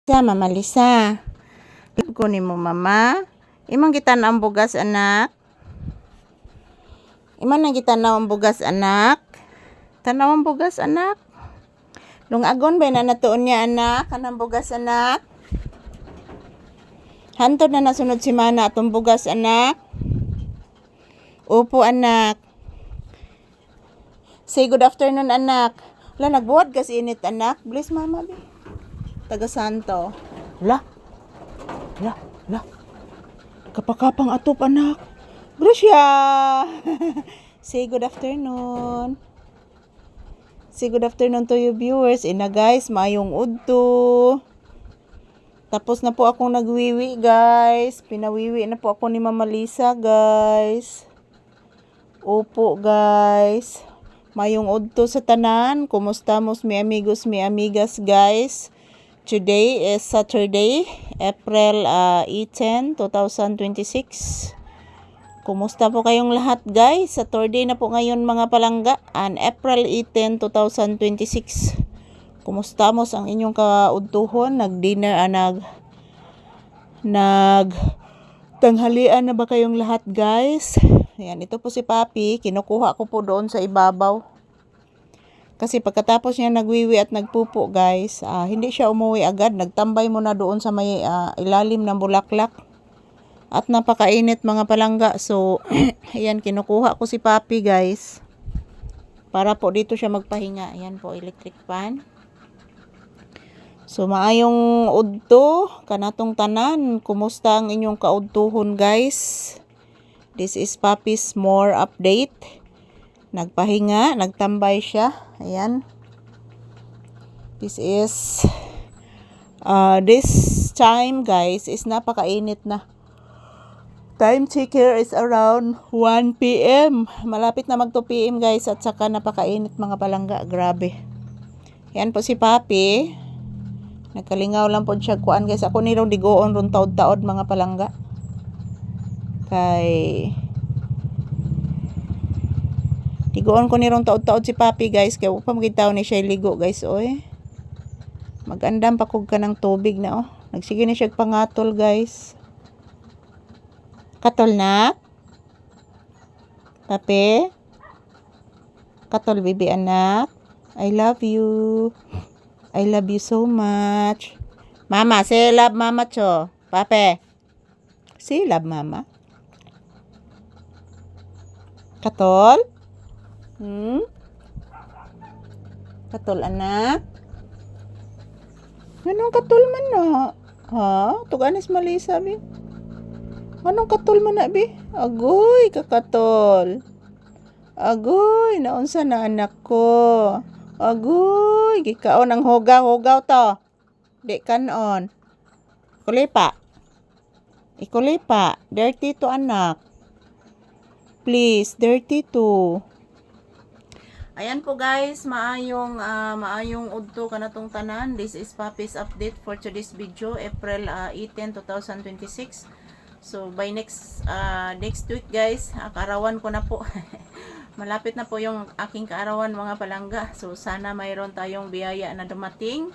Mama Lisa. Kunin mo mama. Imong kita na ang bugas anak. Imong na kita na ang bugas anak. Tanaw ang bugas anak. Lungagon ba na natuon niya anak? Kanang bugas anak. Hantod na nasunod si mana atong bugas anak. Opo anak. Say good afternoon anak. Wala nagbuhat kasi init anak. Bless mama be. Taga Santo. La. Kapakapang atop anak. Gracia. Say good afternoon. Say good afternoon to you viewers. Ina guys, maayong udto. Tapos na po akong nagwiwi guys. Pinawiwi na po ako ni Mama Lisa guys. Opo guys. Mayong udto sa tanan. Kumusta mos mi amigos mi amigas guys. Today is Saturday, April 18, 2026. Kumusta po kayong lahat guys? Saturday na po ngayon mga palangga. And April 18, 2026. Kumusta mo ang inyong kaudtuhon? Nag-dinner, tanghalian na ba kayong lahat guys? Ayan, ito po si Papi. Kinukuha ko po doon sa ibabaw. Kasi pagkatapos niya nagwiwi at nagpupo guys, hindi siya umuwi agad. Nagtambay muna doon sa may ilalim ng bulaklak. At napakainit mga palangga. So, ayan, kinukuha ko si Papi guys. Para po dito siya magpahinga. Ayan po, electric fan. So, maayong udto. Kanatong tanan. Kumusta ang inyong kaudtuhon guys? This is Papi's more update. Nagpahinga, nagtambay siya. Ayan. This is this time guys is napakainit na. Time checker is around 1 PM. Malapit na mag 2 PM guys at saka napakainit mga palangga. Grabe. Yan po si Papi. Nagkalingaw lang po siya kuan guys. Ako nilong digoon ron taod-taod mga palangga. Kay ligoon ko ni rong taod-taod si Papi guys. Kaya upang magitaw ni siya ligo guys. Oy. Magandam pa kog ka ng tubig na oh. Nagsige na siya pangatol guys. Katol na. Papi. Katol baby anak. I love you. I love you so much. Mama, say love mama cho. Papi. Say love mama. Katol. Katol anak. Anong katol man na? Ha? Tuganis Malisa bi. Anong katol man na bi? Agoy kakatol. Agoy naunsa na anak ko. Agoy gikaon ang hogaw to. Di kanon. Kulipa. Ikulipa. Dirty to anak. Please, dirty to. Ayan po guys, maayong udto kanatong tanan. This is Papi's update for today's video, April 18, 2026. So by next week guys, kaarawan ko na po. Malapit na po yung aking kaarawan mga palangga. So sana mayroon tayong biyaya na dumating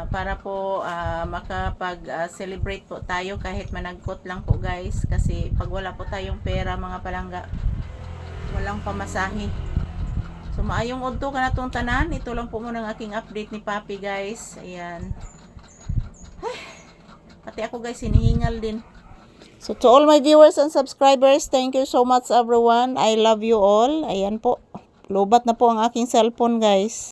para po makapag-celebrate po tayo kahit managkot lang po guys. Kasi pag wala po tayong pera mga palangga, walang pamasahe. So maayong udto ka na tong tanan. Ito lang po muna ang aking update ni Papi guys. Ayan. Ay, pati ako guys hinihingal din. So to all my viewers and subscribers, thank you so much everyone. I love you all. Ayan po. Lobat na po ang aking cellphone guys.